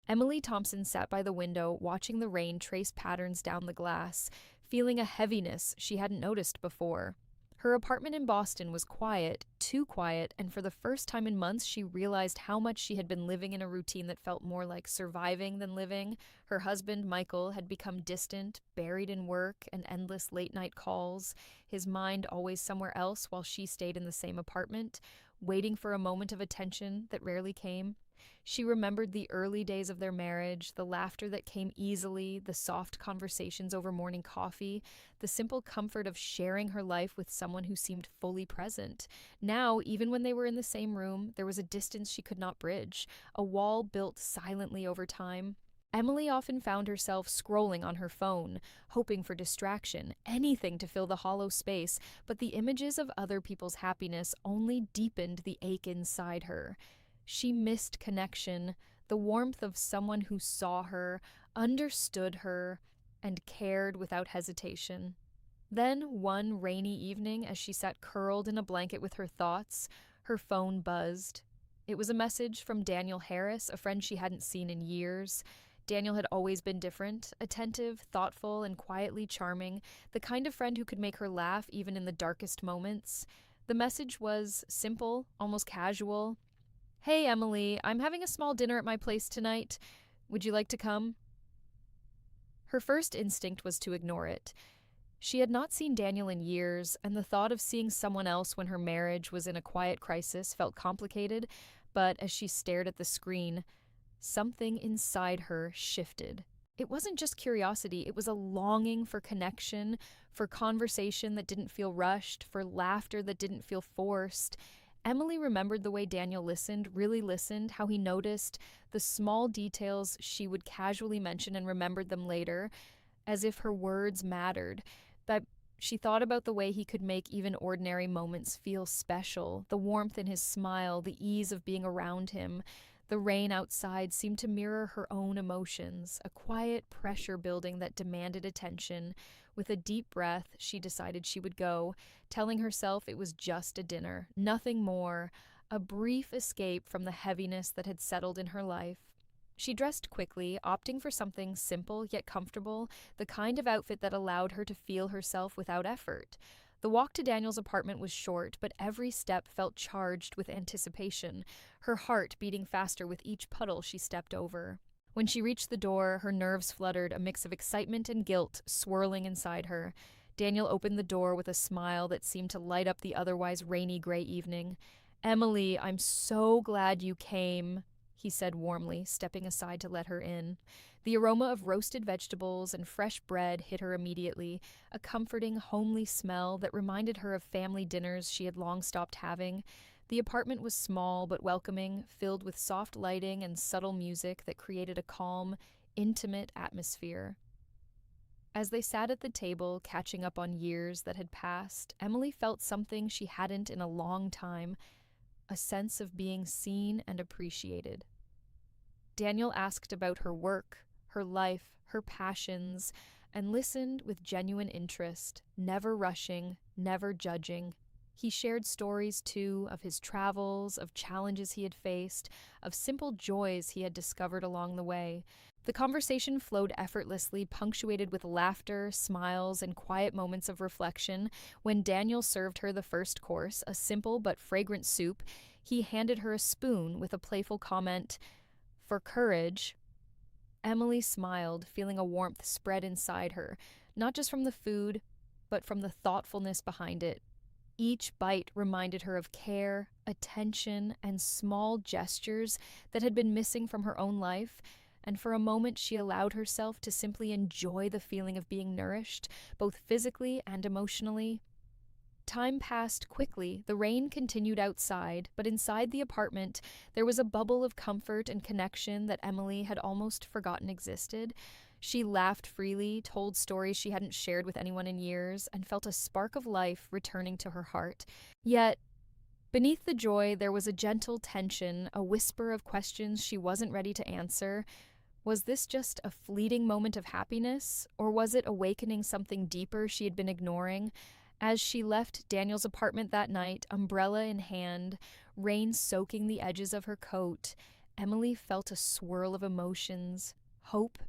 Emily Thompson sat by the window, watching the rain trace patterns down the glass, feeling a heaviness she hadn't noticed before. Her apartment in Boston was quiet, too quiet, and for the first time in months, she realized how much she had been living in a routine that felt more like surviving than living. Her husband, Michael, had become distant, buried in work and endless late-night calls, his mind always somewhere else while she stayed in the same apartment, waiting for a moment of attention that rarely came. She remembered the early days of their marriage, the laughter that came easily, the soft conversations over morning coffee, the simple comfort of sharing her life with someone who seemed fully present. Now, even when they were in the same room, there was a distance she could not bridge, a wall built silently over time. Emily often found herself scrolling on her phone, hoping for distraction, anything to fill the hollow space, but the images of other people's happiness only deepened the ache inside her. She missed connection, the warmth of someone who saw her, understood her, and cared without hesitation. Then, one rainy evening, as she sat curled in a blanket with her thoughts, her phone buzzed. It was a message from Daniel Harris, a friend she hadn't seen in years. Daniel had always been different, attentive, thoughtful, and quietly charming, the kind of friend who could make her laugh even in the darkest moments. The message was simple, almost casual. "Hey, Emily, I'm having a small dinner at my place tonight. Would you like to come?" Her first instinct was to ignore it. She had not seen Daniel in years, and the thought of seeing someone else when her marriage was in a quiet crisis felt complicated, but as she stared at the screen, something inside her shifted. It wasn't just curiosity, it was a longing for connection, for conversation that didn't feel rushed, for laughter that didn't feel forced. Emily remembered the way Daniel listened, really listened, how he noticed the small details she would casually mention and remembered them later, as if her words mattered. But she thought about the way he could make even ordinary moments feel special, the warmth in his smile, the ease of being around him. The rain outside seemed to mirror her own emotions, a quiet pressure building that demanded attention. With a deep breath, she decided she would go, telling herself it was just a dinner, nothing more, a brief escape from the heaviness that had settled in her life. She dressed quickly, opting for something simple yet comfortable, the kind of outfit that allowed her to feel herself without effort. The walk to Daniel's apartment was short, but every step felt charged with anticipation, her heart beating faster with each puddle she stepped over. When she reached the door, her nerves fluttered, a mix of excitement and guilt swirling inside her. Daniel opened the door with a smile that seemed to light up the otherwise rainy gray evening. "Emily, I'm so glad you came," he said warmly, stepping aside to let her in. The aroma of roasted vegetables and fresh bread hit her immediately, a comforting, homely smell that reminded her of family dinners she had long stopped having. The apartment was small but welcoming, filled with soft lighting and subtle music that created a calm, intimate atmosphere. As they sat at the table, catching up on years that had passed, Emily felt something she hadn't in a long time, a sense of being seen and appreciated. Daniel asked about her work, her life, her passions, and listened with genuine interest, never rushing, never judging. He shared stories, too, of his travels, of challenges he had faced, of simple joys he had discovered along the way. The conversation flowed effortlessly, punctuated with laughter, smiles, and quiet moments of reflection. When Daniel served her the first course, a simple but fragrant soup, he handed her a spoon with a playful comment, "For courage." Emily smiled, feeling a warmth spread inside her, not just from the food, but from the thoughtfulness behind it. Each bite reminded her of care, attention, and small gestures that had been missing from her own life, and for a moment she allowed herself to simply enjoy the feeling of being nourished, both physically and emotionally. Time passed quickly. The rain continued outside, but inside the apartment, there was a bubble of comfort and connection that Emily had almost forgotten existed. She laughed freely, told stories she hadn't shared with anyone in years, and felt a spark of life returning to her heart. Yet, beneath the joy, there was a gentle tension, a whisper of questions she wasn't ready to answer. Was this just a fleeting moment of happiness, or was it awakening something deeper she had been ignoring? As she left Daniel's apartment that night, umbrella in hand, rain soaking the edges of her coat, Emily felt a swirl of emotions, hope,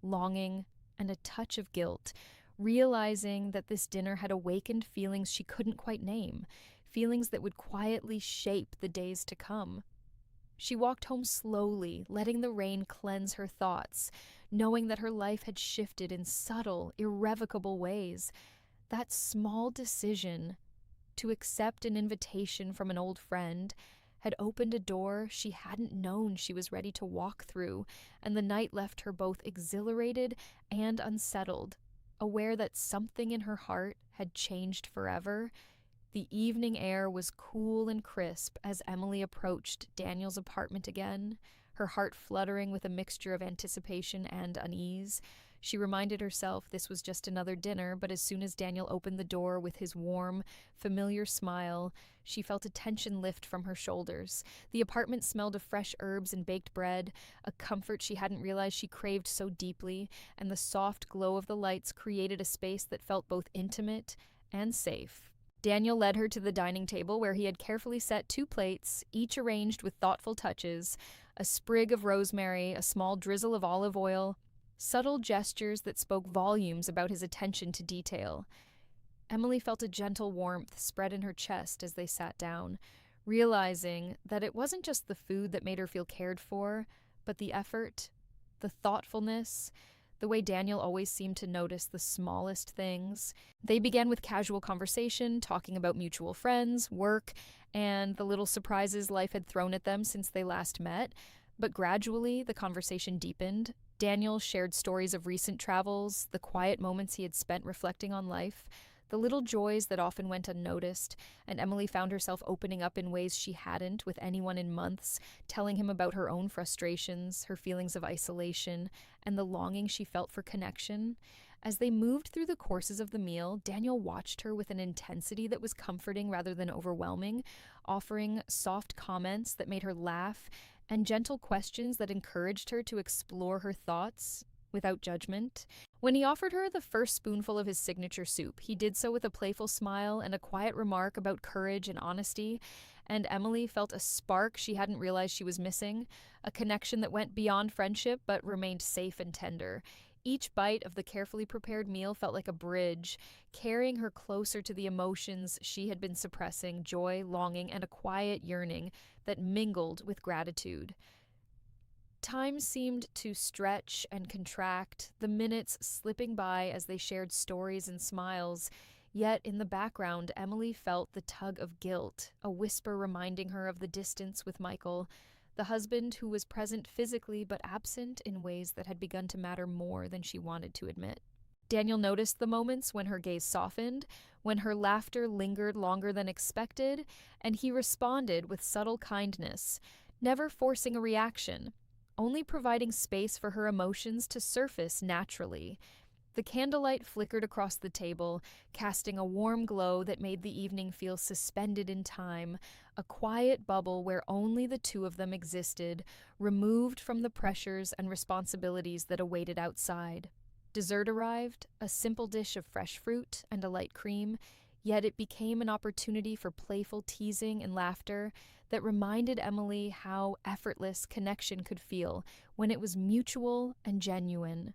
longing, and a touch of guilt, realizing that this dinner had awakened feelings she couldn't quite name, feelings that would quietly shape the days to come. She walked home slowly, letting the rain cleanse her thoughts, knowing that her life had shifted in subtle, irrevocable ways. That small decision to accept an invitation from an old friend had opened a door she hadn't known she was ready to walk through, and the night left her both exhilarated and unsettled, aware that something in her heart had changed forever. The evening air was cool and crisp as Emily approached Daniel's apartment again, her heart fluttering with a mixture of anticipation and unease. She reminded herself this was just another dinner, but as soon as Daniel opened the door with his warm, familiar smile, she felt a tension lift from her shoulders. The apartment smelled of fresh herbs and baked bread, a comfort she hadn't realized she craved so deeply, and the soft glow of the lights created a space that felt both intimate and safe. Daniel led her to the dining table where he had carefully set 2 plates, each arranged with thoughtful touches, a sprig of rosemary, a small drizzle of olive oil, subtle gestures that spoke volumes about his attention to detail. Emily felt a gentle warmth spread in her chest as they sat down, realizing that it wasn't just the food that made her feel cared for, but the effort, the thoughtfulness, the way Daniel always seemed to notice the smallest things. They began with casual conversation, talking about mutual friends, work, and the little surprises life had thrown at them since they last met. But gradually, the conversation deepened. Daniel shared stories of recent travels, the quiet moments he had spent reflecting on life, the little joys that often went unnoticed, and Emily found herself opening up in ways she hadn't with anyone in months, telling him about her own frustrations, her feelings of isolation, and the longing she felt for connection. As they moved through the courses of the meal, Daniel watched her with an intensity that was comforting rather than overwhelming, offering soft comments that made her laugh and gentle questions that encouraged her to explore her thoughts without judgment. When he offered her the first spoonful of his signature soup, he did so with a playful smile and a quiet remark about courage and honesty, and Emily felt a spark she hadn't realized she was missing, a connection that went beyond friendship but remained safe and tender. Each bite of the carefully prepared meal felt like a bridge, carrying her closer to the emotions she had been suppressing, joy, longing, and a quiet yearning that mingled with gratitude. Time seemed to stretch and contract, the minutes slipping by as they shared stories and smiles. Yet in the background, Emily felt the tug of guilt, a whisper reminding her of the distance with Michael, the husband who was present physically but absent in ways that had begun to matter more than she wanted to admit. Daniel noticed the moments when her gaze softened, when her laughter lingered longer than expected, and he responded with subtle kindness, never forcing a reaction, only providing space for her emotions to surface naturally. The candlelight flickered across the table, casting a warm glow that made the evening feel suspended in time, a quiet bubble where only the two of them existed, removed from the pressures and responsibilities that awaited outside. Dessert arrived, a simple dish of fresh fruit and a light cream, yet it became an opportunity for playful teasing and laughter that reminded Emily how effortless connection could feel when it was mutual and genuine.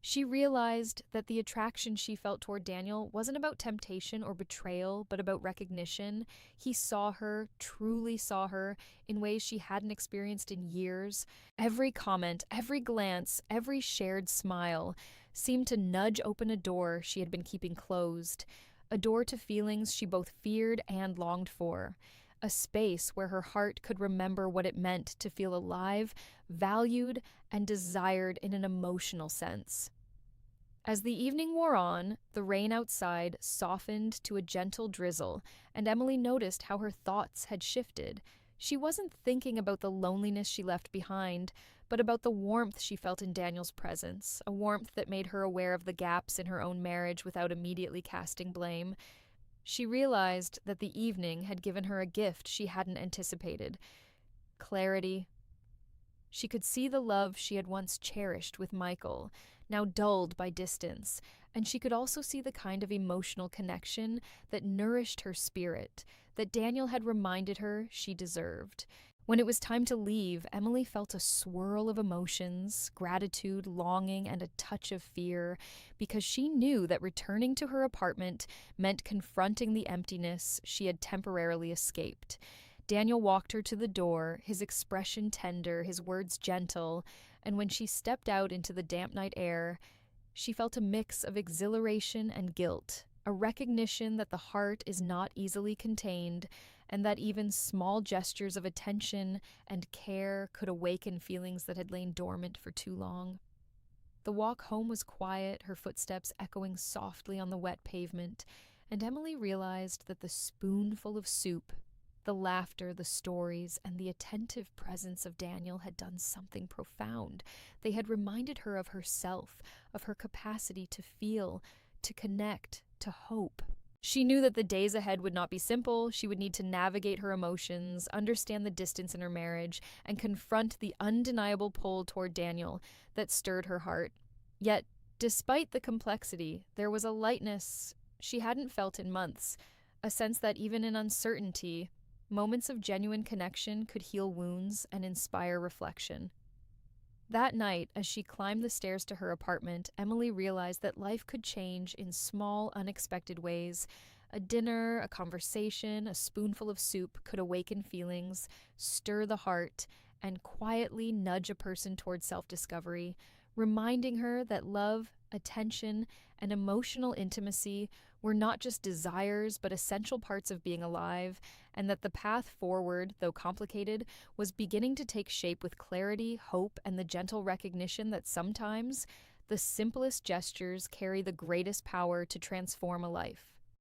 She realized that the attraction she felt toward Daniel wasn't about temptation or betrayal, but about recognition. He saw her, truly saw her, in ways she hadn't experienced in years. Every comment, every glance, every shared smile seemed to nudge open a door she had been keeping closed, a door to feelings she both feared and longed for. A space where her heart could remember what it meant to feel alive, valued, and desired in an emotional sense. As the evening wore on, the rain outside softened to a gentle drizzle, and Emily noticed how her thoughts had shifted. She wasn't thinking about the loneliness she left behind, but about the warmth she felt in Daniel's presence, a warmth that made her aware of the gaps in her own marriage without immediately casting blame. She realized that the evening had given her a gift she hadn't anticipated: clarity. She could see the love she had once cherished with Michael, now dulled by distance, and she could also see the kind of emotional connection that nourished her spirit, that Daniel had reminded her she deserved. When it was time to leave, Emily felt a swirl of emotions, gratitude, longing, and a touch of fear, because she knew that returning to her apartment meant confronting the emptiness she had temporarily escaped. Daniel walked her to the door, his expression tender, his words gentle, and when she stepped out into the damp night air, she felt a mix of exhilaration and guilt, a recognition that the heart is not easily contained, and that even small gestures of attention and care could awaken feelings that had lain dormant for too long. The walk home was quiet, her footsteps echoing softly on the wet pavement, and Emily realized that the spoonful of soup, the laughter, the stories, and the attentive presence of Daniel had done something profound. They had reminded her of herself, of her capacity to feel, to connect, to hope. She knew that the days ahead would not be simple. She would need to navigate her emotions, understand the distance in her marriage, and confront the undeniable pull toward Daniel that stirred her heart. Yet, despite the complexity, there was a lightness she hadn't felt in months, a sense that even in uncertainty, moments of genuine connection could heal wounds and inspire reflection. That night, as she climbed the stairs to her apartment, Emily realized that life could change in small, unexpected ways. A dinner, a conversation, a spoonful of soup could awaken feelings, stir the heart, and quietly nudge a person toward self-discovery, reminding her that love, attention, and emotional intimacy were not just desires but essential parts of being alive, and that the path forward, though complicated, was beginning to take shape with clarity, hope, and the gentle recognition that sometimes the simplest gestures carry the greatest power to transform a life.